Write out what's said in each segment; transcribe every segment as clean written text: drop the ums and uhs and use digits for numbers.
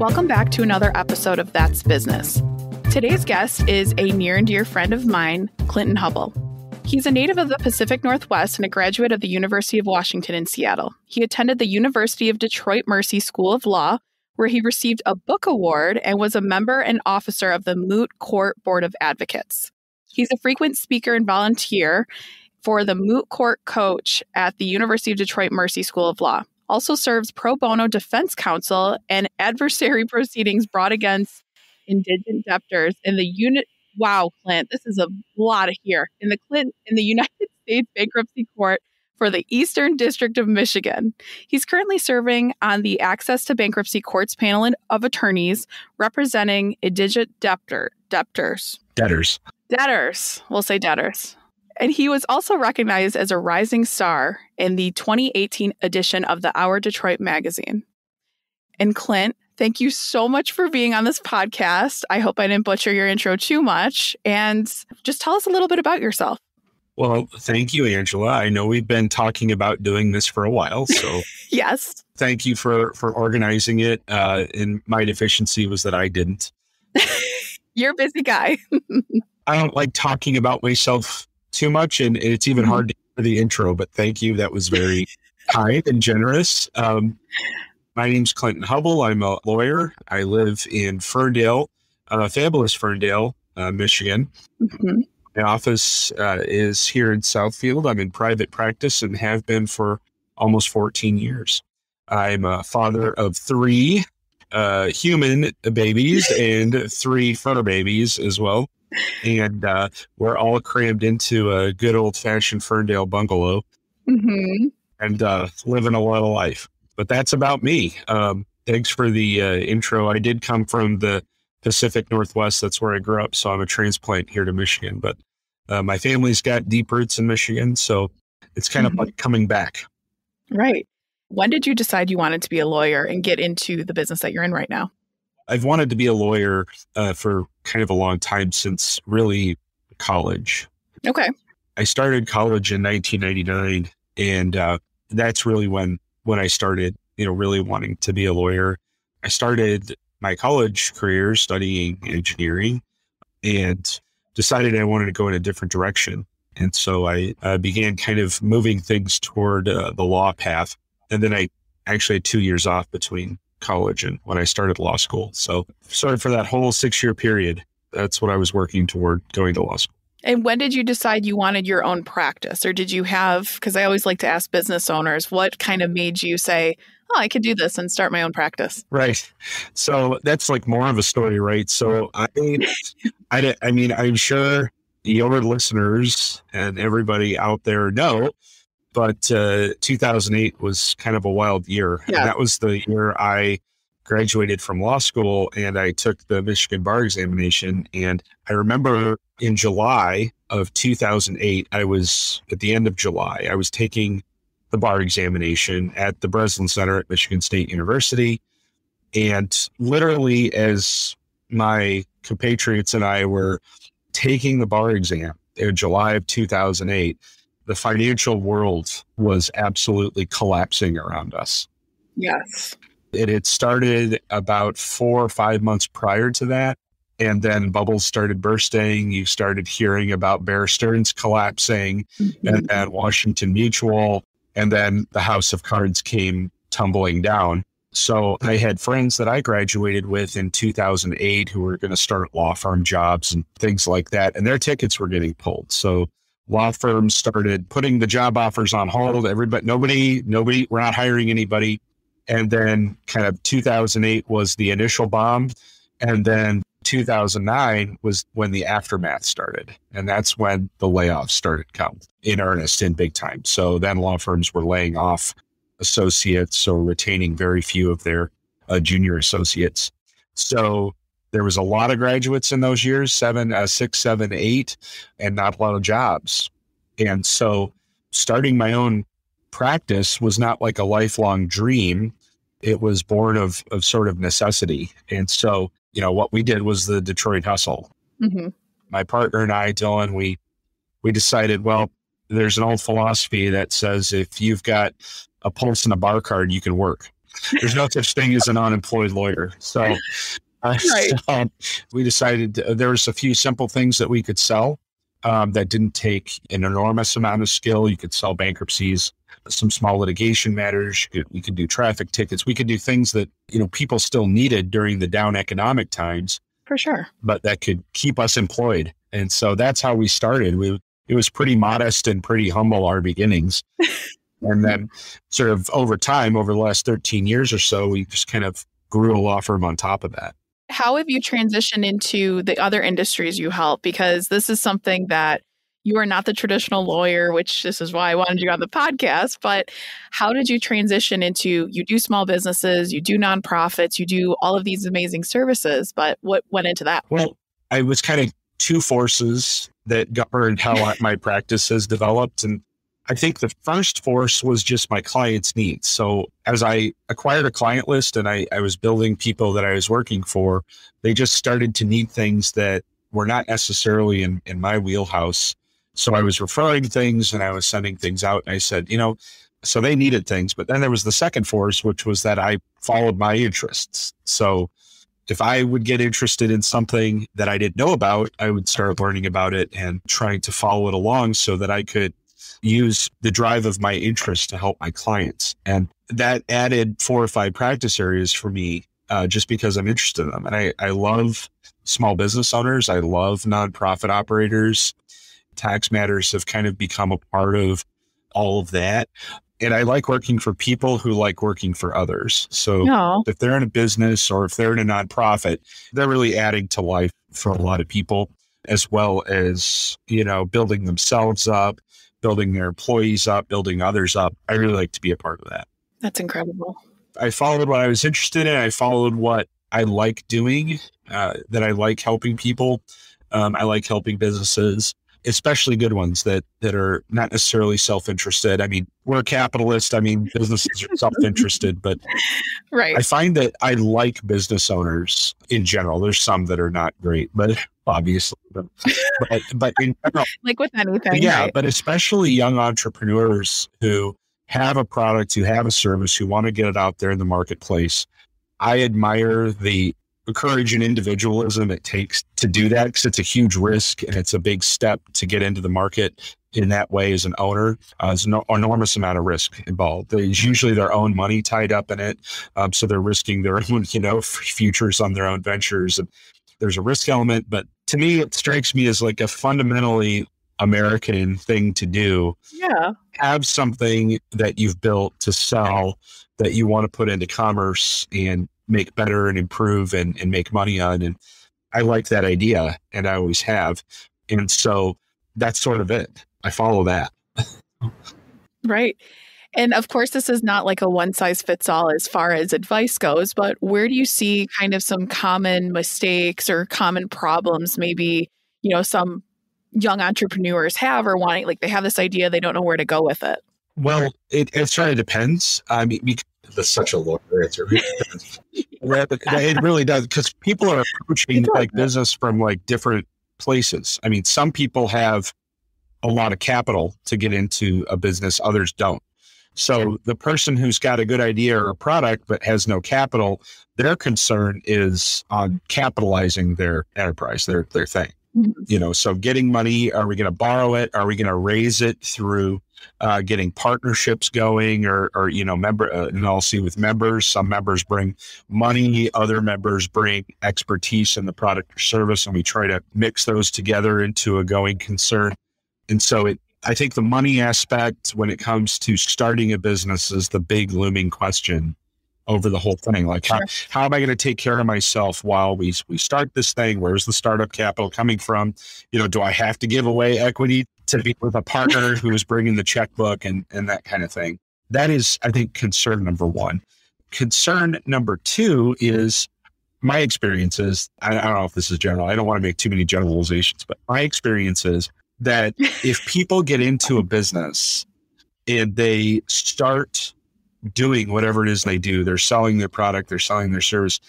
Welcome back to another episode of That's Business. Today's guest is a near and dear friend of mine, Clint Hubbell. He's a native of the Pacific Northwest and a graduate of the University of Washington in Seattle. He attended the University of Detroit Mercy School of Law, where he received a book award and was a member and officer of the Moot Court Board of Advocates. He's a frequent speaker and volunteer for the Moot Court coach at the University of Detroit Mercy School of Law. Also serves pro bono defense counsel and adversary proceedings brought against indigent debtors in the unit. Wow, Clint, this is a lot here. In the United States Bankruptcy Court for the Eastern District of Michigan. He's currently serving on the Access to Bankruptcy Court's panel of attorneys representing indigent debtors. Debtors. We'll say debtors. And he was also recognized as a rising star in the 2018 edition of the Our Detroit magazine. And Clint, thank you so much for being on this podcast. I hope I didn't butcher your intro too much. And just tell us a little bit about yourself. Well, thank you, Angela. I know we've been talking about doing this for a while, so yes. Thank you for organizing it. And my deficiency was that I didn't. You're a busy guy. I don't like talking about myself too much, and it's even hard to hear the intro, but thank you. That was very kind and generous. My name's Clint Hubbell. I'm a lawyer. I live in Ferndale, fabulous Ferndale, Michigan. Mm-hmm. My office is here in Southfield. I'm in private practice and have been for almost 14 years. I'm a father of 3 human babies and 3 fur babies as well. And we're all crammed into a good old-fashioned Ferndale bungalow and living a lot of life. But that's about me. Thanks for the intro. I did come from the Pacific Northwest. That's where I grew up, so I'm a transplant here to Michigan. But my family's got deep roots in Michigan, so it's kind of like coming back. Right. When did you decide you wanted to be a lawyer and get into the business that you're in right now? I've wanted to be a lawyer for kind of a long time, since really college. Okay. I started college in 1999, and that's really when I started, really wanting to be a lawyer. I started my college career studying engineering and decided I wanted to go in a different direction. And so I began kind of moving things toward the law path. And then I actually had 2 years off between college and when I started law school. So sorry for that whole 6-year period. That's what I was working toward, going to law school. And when did you decide you wanted your own practice? Or did you have, because I always like to ask business owners, what kind of made you say, oh, I could do this and start my own practice? Right. So that's like more of a story, right? So I mean, I'm sure your listeners and everybody out there know, but 2008 was kind of a wild year. Yeah. And that was the year I graduated from law school and I took the Michigan bar examination. And I remember in July of 2008, at the end of July, I was taking the bar examination at the Breslin Center at Michigan State University. And literally, as my compatriots and I were taking the bar exam in July of 2008, the financial world was absolutely collapsing around us. Yes. It had started about 4 or 5 months prior to that. And then bubbles started bursting. You started hearing about Bear Stearns collapsing and then Washington Mutual. And then the house of cards came tumbling down. So I had friends that I graduated with in 2008 who were going to start law firm jobs and things like that. And their tickets were getting pulled. So law firms started putting the job offers on hold. Nobody, we're not hiring anybody. And then kind of 2008 was the initial bomb. And then 2009 was when the aftermath started. And that's when the layoffs started coming in earnest and big time. So then law firms were laying off associates or retaining very few of their junior associates. So there was a lot of graduates in those years, 6, 7, 8, and not a lot of jobs. And so starting my own practice was not like a lifelong dream. It was born of sort of necessity. And so, what we did was the Detroit hustle. Mm-hmm. My partner and I, Dylan, we decided, well, there's an old philosophy that says if you've got a pulse and a bar card, you can work. There's no such thing as an unemployed lawyer. So, Right. so we decided there was a few simple things that we could sell that didn't take an enormous amount of skill. You could sell bankruptcies, some small litigation matters. We could do traffic tickets. We could do things that, people still needed during the down economic times. For sure. But that could keep us employed. And so that's how we started. It was pretty modest and pretty humble, our beginnings. And then sort of over time, over the last 13 years or so, we just kind of grew a law firm on top of that. How have you transitioned into the other industries you help? Because this is something that you are not the traditional lawyer, which this is why I wanted you on the podcast. But how did you transition into, you do small businesses, you do nonprofits, you do all of these amazing services, but what went into that? Well, I was kind of two forces that governed how my practice has developed. And I think the first force was just my clients' needs. So as I acquired a client list and I was building people that I was working for, they just started to need things that were not necessarily in my wheelhouse. So I was referring things and I was sending things out. And I said, so they needed things. But then there was the second force, which was that I followed my interests. So if I would get interested in something that I didn't know about, I would start learning about it and trying to follow it along so that I could use the drive of my interest to help my clients. And that added 4 or 5 practice areas for me just because I'm interested in them. And I love small business owners. I love nonprofit operators. Tax matters have kind of become a part of all of that. And I like working for people who like working for others. So if they're in a business or if they're in a nonprofit, they're really adding to life for a lot of people, as well as, building themselves up, building their employees up, building others up. I really like to be a part of that. That's incredible. I followed what I was interested in. I followed what I like doing, that I like helping people. I like helping businesses, especially good ones that are not necessarily self-interested. I mean, we're a capitalist. I mean, businesses are self-interested, but right. I find that I like business owners in general. There's some that are not great, but obviously, but in general, like with anything. Yeah. Right? But especially young entrepreneurs who have a product, who have a service, who want to get it out there in the marketplace. I admire the courage and individualism it takes to do that, because it's a huge risk and it's a big step to get into the market in that way as an owner. There's an enormous amount of risk involved. There's usually their own money tied up in it. So they're risking their own, futures on their own ventures. And there's a risk element, but to me, it strikes me as like a fundamentally American thing to do. Yeah. Have something that you've built to sell that you want to put into commerce and make better and improve and make money on. And I like that idea, and I always have. And so that's sort of it. I follow that. Right. And of course, this is not like a one size fits all as far as advice goes, but where do you see kind of some common mistakes or common problems maybe, some young entrepreneurs have, or wanting, like they have this idea, they don't know where to go with it? Well, it sort of depends. I mean, that's such a lawyer answer. It really does, because people are approaching business from different places. I mean, some people have a lot of capital to get into a business, others don't. So the person who's got a good idea or a product but has no capital, their concern is on capitalizing their enterprise, their thing. Mm-hmm. So getting money, are we going to borrow it? Are we going to raise it through getting partnerships going or and I'll see with members, some members bring money, other members bring expertise in the product or service, and we try to mix those together into a going concern. And so I think the money aspect when it comes to starting a business is the big looming question over the whole thing. Like, sure. How am I going to take care of myself while we start this thing? Where's the startup capital coming from? Do I have to give away equity to be with a partner who is bringing the checkbook and that kind of thing? That is, I think, concern number one. Concern number two is my experiences. I don't know if this is general. I don't want to make too many generalizations, but my experience is that if people get into a business and they start doing whatever it is they do, they're selling their product, they're selling their service,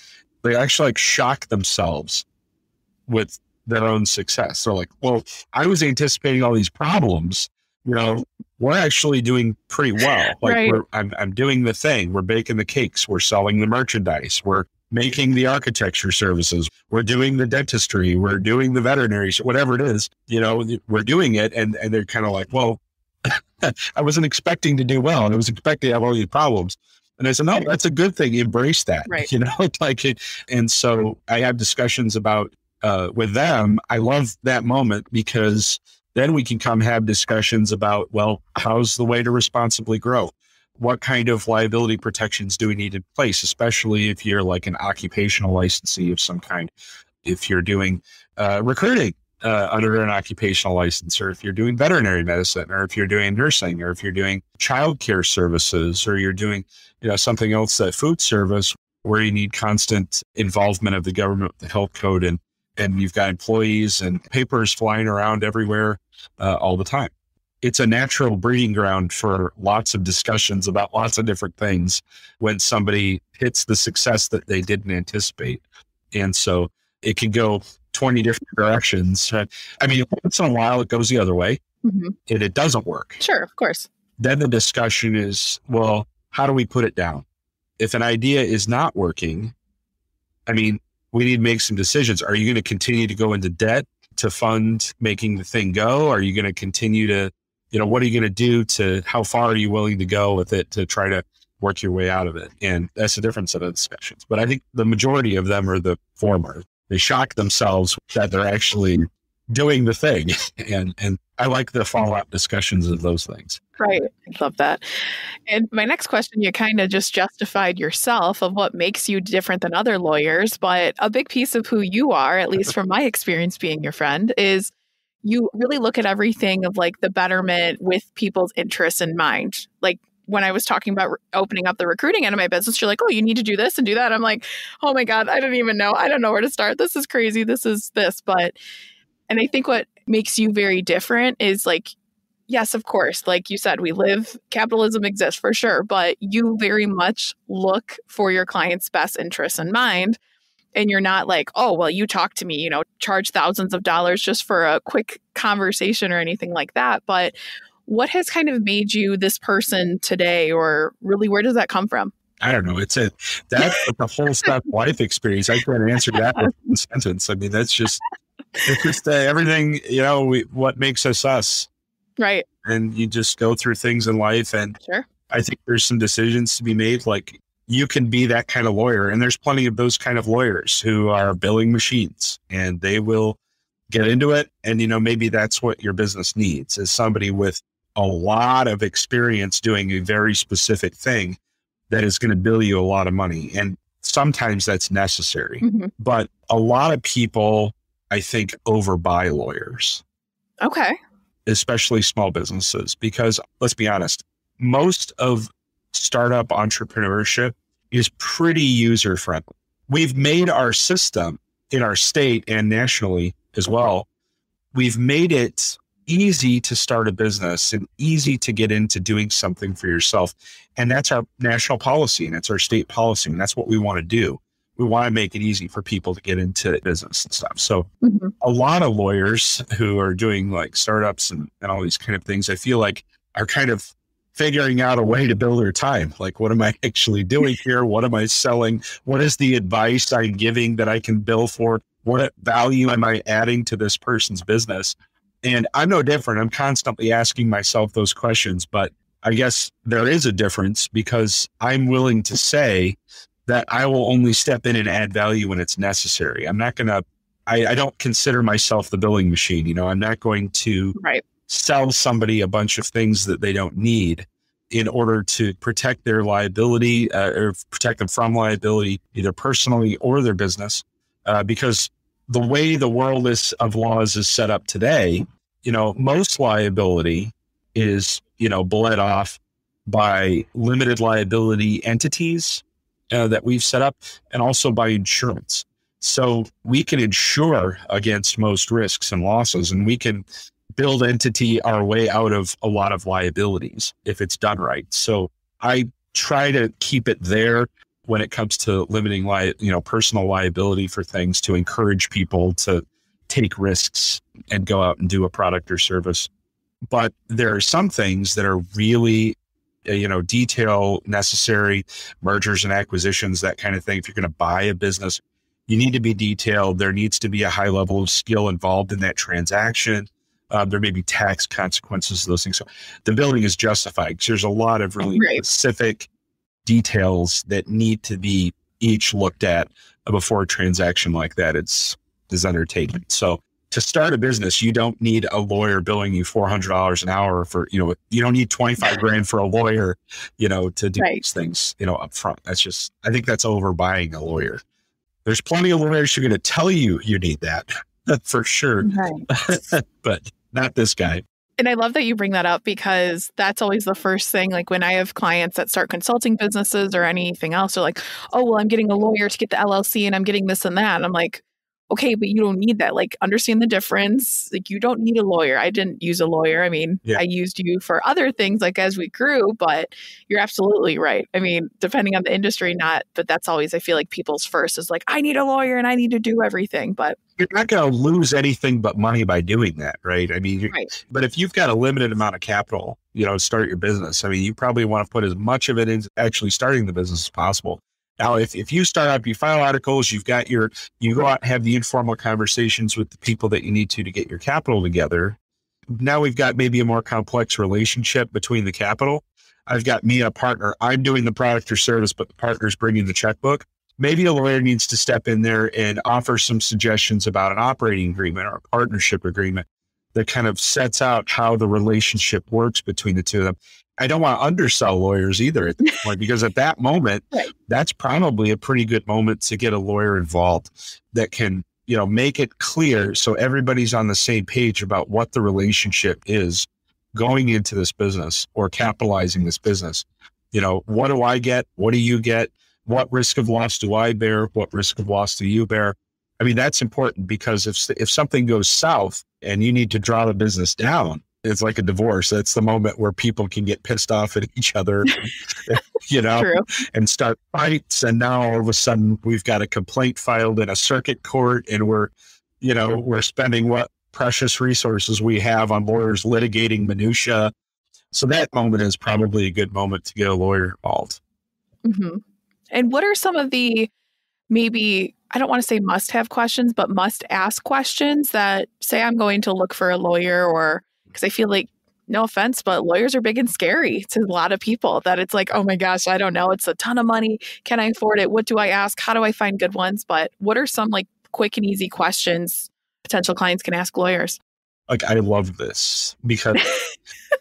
they actually shock themselves with their own success. They're like, well, I was anticipating all these problems, we're actually doing pretty well. Like Right. I'm doing the thing. We're baking the cakes. We're selling the merchandise. We're making the architecture services. We're doing the dentistry. We're doing the veterinary, whatever it is, we're doing it. And they're kind of like, well, I wasn't expecting to do well. And I was expecting to have all these problems. And I said, no, that's a good thing. Embrace that, Right. like it. And so I have discussions about, with them. I love that moment because then we can come have discussions about, well, how's the way to responsibly grow? What kind of liability protections do we need in place, especially if you're like an occupational licensee of some kind, if you're doing recruiting under an occupational license, or if you're doing veterinary medicine, or if you're doing nursing, or if you're doing childcare services, or you're doing something else, food service, where you need constant involvement of the government with the health code, and you've got employees and papers flying around everywhere all the time. It's a natural breeding ground for lots of discussions about lots of different things when somebody hits the success that they didn't anticipate. And so it can go 20 different directions. I mean, once in a while it goes the other way and it doesn't work. Sure, of course. Then the discussion is, well, how do we put it down? If an idea is not working, I mean, we need to make some decisions. Are you going to continue to go into debt to fund making the thing go? Are you going to continue to, what are you going to do how far are you willing to go with it to try to work your way out of it? And that's a different set of discussions. But I think the majority of them are the former. They shock themselves that they're actually doing the thing. And I like the follow-up discussions of those things. Right. I love that. And my next question, you kind of just justified yourself of what makes you different than other lawyers. But a big piece of who you are, at least from my experience being your friend, is you really look at everything of like the betterment with people's interests in mind. Like when I was talking about opening up the recruiting end of my business, you're like, oh, you need to do this and do that. I'm like, oh my God, I don't even know. I don't know where to start. This is crazy. This is this. And I think what makes you very different is like, yes, of course, like you said, capitalism exists for sure, but you very much look for your client's best interests in mind. And you're not like, oh, well, you talk to me, charge thousands of dollars just for a quick conversation or anything like that. But what has kind of made you this person today, or really, where does that come from? I don't know. That's the whole stuff life experience. I can't answer that with one sentence. I mean, it's just everything, what makes us us. Right. And you just go through things in life. And sure. I think there's some decisions to be made. Like you can be that kind of lawyer. And there's plenty of those kind of lawyers who are billing machines, and they will get into it. And, maybe that's what your business needs, is somebody with a lot of experience doing a very specific thing that is going to bill you a lot of money. And sometimes that's necessary. But a lot of people, I think, overbuy lawyers. Okay. Especially small businesses, because let's be honest, most of startup entrepreneurship is pretty user friendly. We've made our system in our state and nationally as well. We've made it easy to start a business and easy to get into doing something for yourself. And that's our national policy, and it's our state policy. And that's what we want to do. We want to make it easy for people to get into business and stuff. So a lot of lawyers who are doing like startups and all these kind of things, I feel like are kind of figuring out a way to bill their time. Like, what am I actually doing here? What am I selling? What is the advice I'm giving that I can bill for? What value am I adding to this person's business? And I'm no different. I'm constantly asking myself those questions, but I guess there is a difference because I'm willing to say that I will only step in and add value when it's necessary. I'm not going to, I don't consider myself the billing machine. I'm not going to sell somebody a bunch of things that they don't need in order to protect their liability or protect them from liability, either personally or their business. Because the way the world of laws is set up today, most liability is, bled off by limited liability entities that we've set up, and also by insurance. So we can insure against most risks and losses, and we can build entity our way out of a lot of liabilities if it's done right. So I try to keep it there when it comes to limiting personal liability for things, to encourage people to take risks and go out and do a product or service. But there are some things that are really, detail necessary, mergers and acquisitions, that kind of thing. If you're going to buy a business, you need to be detailed. There needs to be a high level of skill involved in that transaction. There may be tax consequences of those things. So the billing is justified because there's a lot of really specific details that need to be each looked at before a transaction like that is undertaken. So to start a business, you don't need a lawyer billing you $400 an hour for, you don't need 25 grand for a lawyer, to do these things, up front. That's just, I think that's overbuying a lawyer. There's plenty of lawyers who are going to tell you need that for sure, but not this guy. And I love that you bring that up because that's always the first thing. Like when I have clients that start consulting businesses or anything else, they're like, oh, well, I'm getting a lawyer to get the LLC and I'm getting this and that. And I'm like, okay, but you don't need that. Like, understand the difference. Like, you don't need a lawyer. I didn't use a lawyer. I mean, I used you for other things, like as we grew, but you're absolutely right. I mean, depending on the industry, but that's always, I feel like people's first is like, I need a lawyer and I need to do everything. But you're not going to lose anything but money by doing that, right? I mean, but if you've got a limited amount of capital, to start your business, I mean, you probably want to put as much of it into actually starting the business as possible. Now, if you start up, you file articles, you go out and have the informal conversations with the people that you need to get your capital together. Now we've got maybe a more complex relationship between the capital. I've got me and a partner. I'm doing the product or service, but the partner's bringing the checkbook. Maybe a lawyer needs to step in there and offer some suggestions about an operating agreement or a partnership agreement that kind of sets out how the relationship works between the two of them. I don't want to undersell lawyers either at this point, because at that moment, that's probably a pretty good moment to get a lawyer involved that can, make it clear so everybody's on the same page about what the relationship is going into this business or capitalizing this business. What do I get? What do you get? What risk of loss do I bear? What risk of loss do you bear? I mean, that's important because if something goes south and you need to draw the business down, it's like a divorce. That's the moment where people can get pissed off at each other, and start fights. And now all of a sudden we've got a complaint filed in a circuit court and we're spending what precious resources we have on lawyers litigating minutia. So that moment is probably a good moment to get a lawyer involved. Mm-hmm. And what are some of the, maybe, I don't want to say must have questions, but must ask questions that say I'm going to look for a lawyer, or because I feel like, no offense, but lawyers are big and scary to a lot of people, that it's like, oh my gosh, I don't know. It's a ton of money. Can I afford it? What do I ask? How do I find good ones? But what are some like quick and easy questions potential clients can ask lawyers? Like, I love this because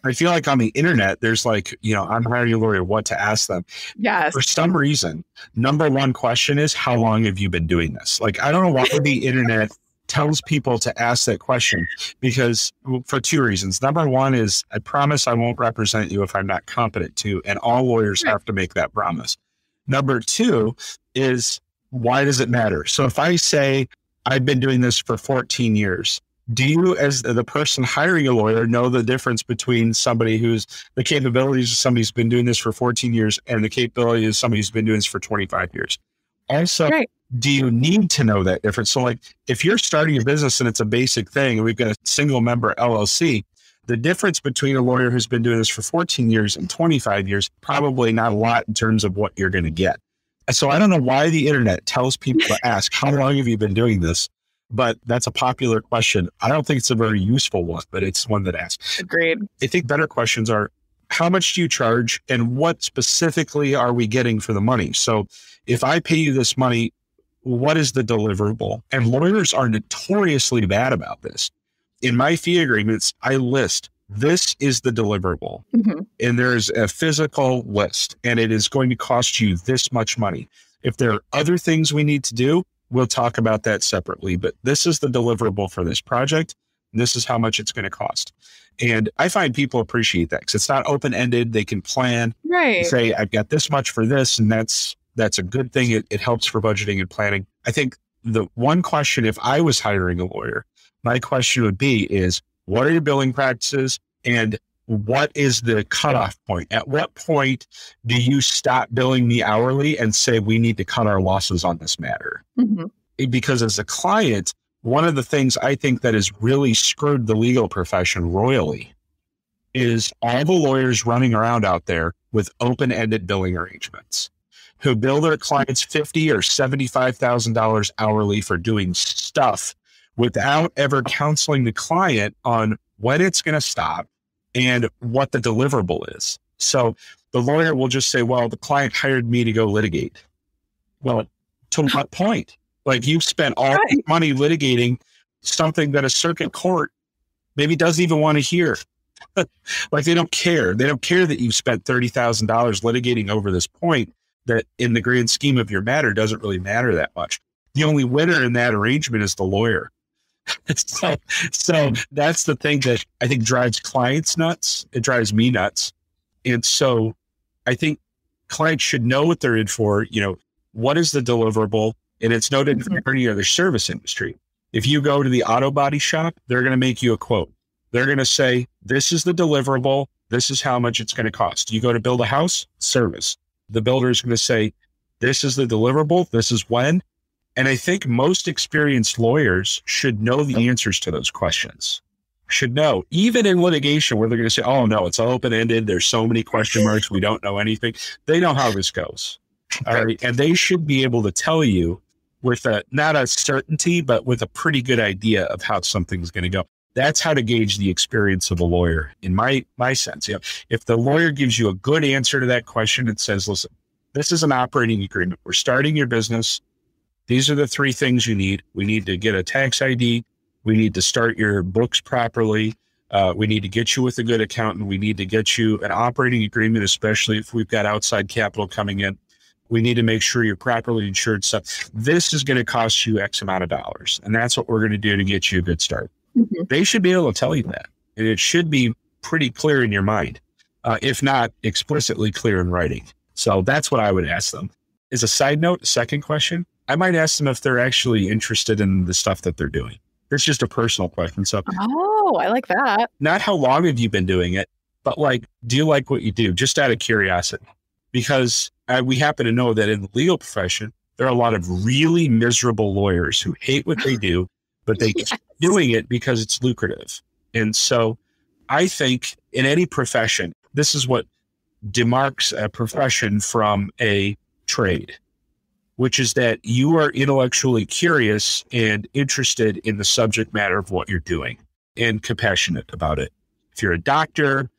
I feel like on the internet, there's like, I'm hiring a lawyer, what to ask them. Yes. For some reason, number one question is, how long have you been doing this? Like, I don't know why the internet tells people to ask that question, because for two reasons. Number one is, I promise I won't represent you if I'm not competent to, and all lawyers have to make that promise. Number two is, why does it matter? So if I say, I've been doing this for 14 years, do you, as the person hiring a lawyer, know the difference between somebody who's the capabilities of somebody who's been doing this for 14 years and the capability of somebody who's been doing this for 25 years? Also, do you need to know that difference? So like, if you're starting a business and it's a basic thing, and we've got a single member LLC, the difference between a lawyer who's been doing this for 14 years and 25 years, probably not a lot in terms of what you're going to get. So I don't know why the internet tells people to ask, how long have you been doing this? But that's a popular question. I don't think it's a very useful one, but it's one that asks. Agreed. I think better questions are, how much do you charge and what specifically are we getting for the money? So if I pay you this money, what is the deliverable? And lawyers are notoriously bad about this. In my fee agreements, I list, this is the deliverable. Mm-hmm. And there's a physical list, and it is going to cost you this much money. If there are other things we need to do, we'll talk about that separately, but this is the deliverable for this project. This is how much it's going to cost. And I find people appreciate that because it's not open-ended. They can plan, say, I've got this much for this, and that's a good thing. It helps for budgeting and planning. I think the one question, if I was hiring a lawyer, my question would be is, what are your billing practices and what is the cutoff point? At what point do you stop billing me hourly and say, we need to cut our losses on this matter? Mm-hmm. Because as a client, one of the things I think that has really screwed the legal profession royally is all the lawyers running around out there with open-ended billing arrangements who bill their clients $50,000 or $75,000 hourly for doing stuff without ever counseling the client on when it's going to stop and what the deliverable is. So the lawyer will just say, well, the client hired me to go litigate. Well, to what point? Like, you've spent all this money litigating something that a circuit court maybe doesn't even want to hear. Like, they don't care. They don't care that you've spent $30,000 litigating over this point that in the grand scheme of your matter doesn't really matter that much. The only winner in that arrangement is the lawyer. So that's the thing that I think drives clients nuts. It drives me nuts. And so I think clients should know what they're in for. You know, what is the deliverable? And it's no different from any other service industry. If you go to the auto body shop, they're going to make you a quote. They're going to say, this is the deliverable. This is how much it's going to cost. You go to build a house, service. The builder is going to say, this is the deliverable. This is when. And I think most experienced lawyers should know the answers to those questions. Should know, even in litigation where they're going to say, oh, no, it's open-ended. There's so many question marks. We don't know anything. They know how this goes. All right. And they should be able to tell you with not a certainty, but with a pretty good idea of how something's going to go. That's how to gauge the experience of a lawyer, in my sense. You know, if the lawyer gives you a good answer to that question and says, listen, this is an operating agreement. We're starting your business. These are the three things you need. We need to get a tax ID. We need to start your books properly. We need to get you with a good accountant. We need to get you an operating agreement, especially if we've got outside capital coming in. We need to make sure you're properly insured. So this is going to cost you X amount of dollars. And that's what we're going to do to get you a good start. Mm-hmm. They should be able to tell you that. And it should be pretty clear in your mind, if not explicitly clear in writing. So that's what I would ask them. As a side note, second question, I might ask them if they're actually interested in the stuff that they're doing. It's just a personal question. So, oh, I like that. Not how long have you been doing it, but like, do you like what you do? Just out of curiosity. Because we happen to know that in the legal profession, there are a lot of really miserable lawyers who hate what they do, but they keep doing it because it's lucrative. And so I think in any profession, this is what demarks a profession from a trade, which is that you are intellectually curious and interested in the subject matter of what you're doing and compassionate about it. If you're a doctor,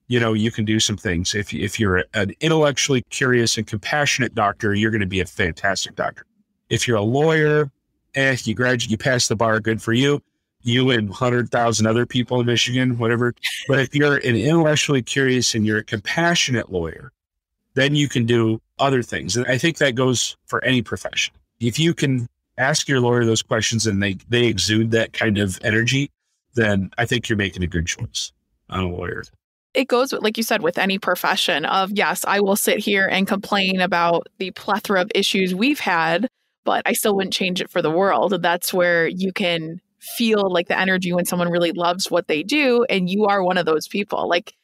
you know, you can do some things. If you're an intellectually curious and compassionate doctor, you're going to be a fantastic doctor. If you're a lawyer, you graduate, you pass the bar, good for you. You and 100,000 other people in Michigan, whatever. But if you're an intellectually curious and you're a compassionate lawyer, then you can do other things. And I think that goes for any profession. If you can ask your lawyer those questions and they exude that kind of energy, then I think you're making a good choice on a lawyer. It goes, like you said, with any profession of, yes, I will sit here and complain about the plethora of issues we've had, but I still wouldn't change it for the world. That's where you can feel like the energy when someone really loves what they do. And you are one of those people. Like,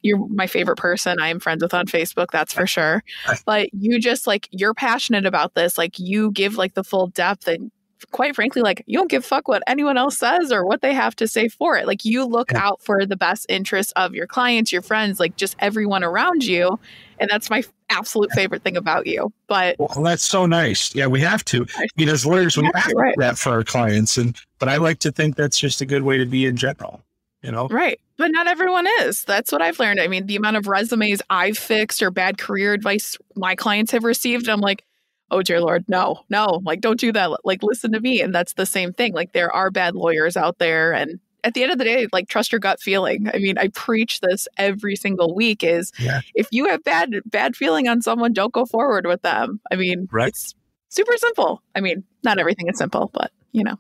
you're my favorite person I am friends with on Facebook, that's for sure. But you just like, you're passionate about this. Like, you give like the full depth, and quite frankly, like, you don't give a fuck what anyone else says or what they have to say for it. Like, you look out for the best interest of your clients, your friends, like just everyone around you. And that's my absolute favorite thing about you. But well, that's so nice. Yeah, we have to. I mean, as lawyers, we have to do that for our clients. But I like to think that's just a good way to be in general, you know? Right. But not everyone is. That's what I've learned. I mean, the amount of resumes I've fixed or bad career advice my clients have received, I'm like, oh, dear Lord, no, like, don't do that. Like, listen to me. And that's the same thing. Like, there are bad lawyers out there. And at the end of the day, like, trust your gut feeling. I mean, I preach this every single week is if you have bad feeling on someone, don't go forward with them. I mean, It's super simple. I mean, not everything is simple, but you know.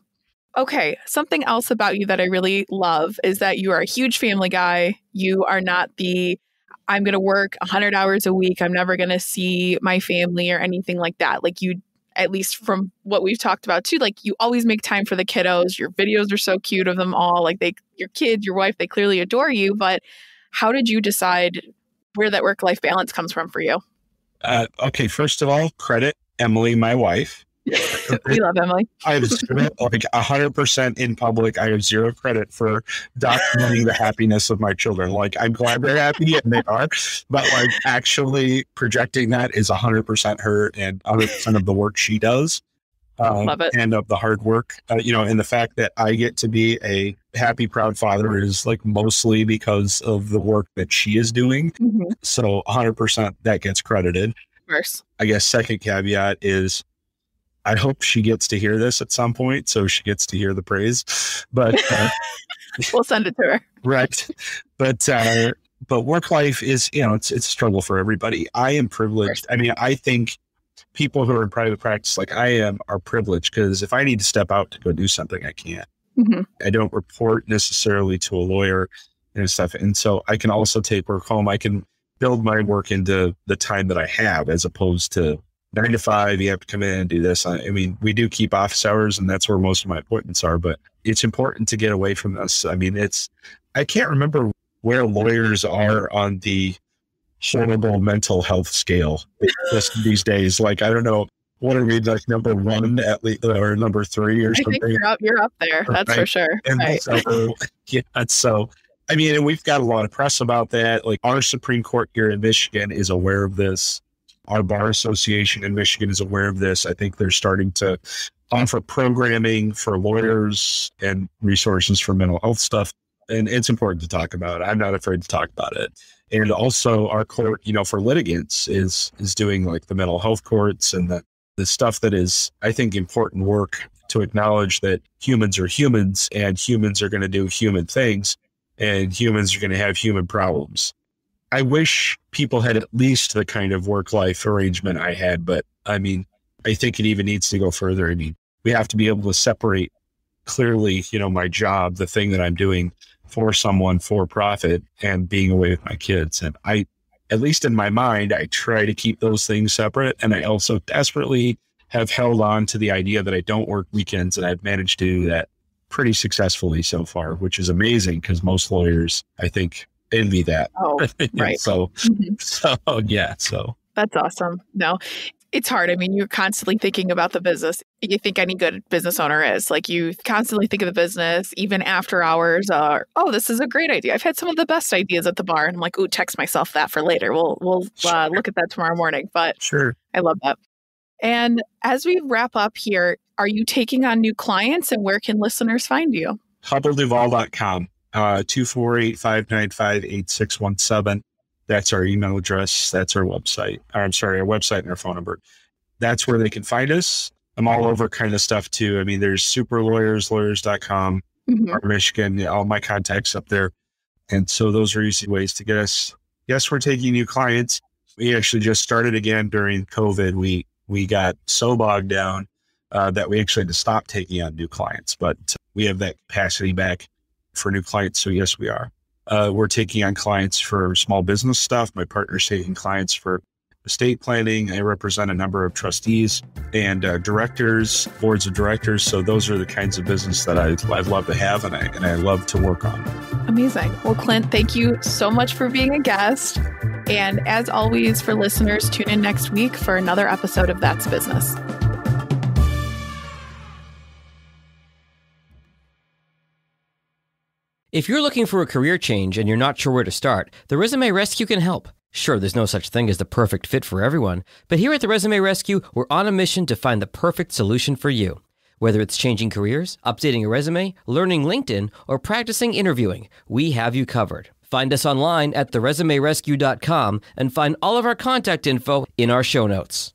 Okay. Something else about you that I really love is that you are a huge family guy. You are not I'm going to work 100 hours a week. I'm never going to see my family or anything like that. Like, you, at least from what we've talked about too, like, you always make time for the kiddos. Your videos are so cute of them all. Like, your kids, your wife, they clearly adore you. But how did you decide where that work-life balance comes from for you? Okay. First of all, credit Emily, my wife. We love Emily. I have like 100% in public. I have zero credit for documenting the happiness of my children. Like, I'm glad they're happy and they are, but like actually projecting that is 100% her and 100% of the work she does. Love it. And of the hard work, and the fact that I get to be a happy, proud father is like mostly because of the work that she is doing. Mm-hmm. So 100% that gets credited. Of course. I guess second caveat is I hope she gets to hear this at some point, so she gets to hear the praise, but we'll send it to her. Right. But work life is, it's a struggle for everybody. I am privileged. I mean, I think people who are in private practice like I am are privileged because if I need to step out to go do something, I can. Mm-hmm. I don't report necessarily to a lawyer and stuff. And so I can also take work home. I can build my work into the time that I have as opposed to 9 to 5. You have to come in and do this. I mean, we do keep office hours and that's where most of my appointments are, but it's important to get away from this. I mean, I can't remember where lawyers are on the horrible mental health scale these days. Like, I don't know, what are we, like number 1 at least, or number 3 or something? I think you're up there. That's right. For sure. And right. So, I mean, and we've got a lot of press about that. Like, our Supreme Court here in Michigan is aware of this. Our Bar Association in Michigan is aware of this. I think they're starting to offer programming for lawyers and resources for mental health stuff. And it's important to talk about. I'm not afraid to talk about it. And also our court, for litigants is doing like the mental health courts and the stuff that is, I think, important work to acknowledge that humans are humans and humans are going to do human things and humans are going to have human problems. I wish people had at least the kind of work-life arrangement I had, but I mean, I think it even needs to go further. I mean, we have to be able to separate clearly, my job, the thing that I'm doing for someone for profit and being away with my kids. And I, at least in my mind, I try to keep those things separate. And I also desperately have held on to the idea that I don't work weekends, and I've managed to do that pretty successfully so far, which is amazing because most lawyers, I think, envy that. Oh, right. So that's awesome. No, it's hard. I mean, you're constantly thinking about the business. You think any good business owner is like, you constantly think of the business, even after hours. This is a great idea. I've had some of the best ideas at the bar, and I'm like, text myself that for later. We'll look at that tomorrow morning. But sure, I love that. And as we wrap up here, are you taking on new clients, and where can listeners find you? HubbellDuval.com, 248-595-8617. That's our email address. That's our website. Our website and our phone number. That's where they can find us. I'm all over kind of stuff too. I mean, there's superlawyers.com, our Michigan, all my contacts up there. And so those are easy ways to get us. Yes, we're taking new clients. We actually just started again during COVID. We got so bogged down that we actually had to stop taking on new clients, but we have that capacity back for new clients. So yes, we are. We're taking on clients for small business stuff. My partner's taking clients for estate planning. I represent a number of trustees and directors, boards of directors. So those are the kinds of business that I'd love to have and I love to work on. Amazing. Well, Clint, thank you so much for being a guest. And as always, for listeners, tune in next week for another episode of That's Business. If you're looking for a career change and you're not sure where to start, the Resume Rescue can help. Sure, there's no such thing as the perfect fit for everyone, but here at the Resume Rescue, we're on a mission to find the perfect solution for you. Whether it's changing careers, updating a resume, learning LinkedIn, or practicing interviewing, we have you covered. Find us online at theresumerescue.com and find all of our contact info in our show notes.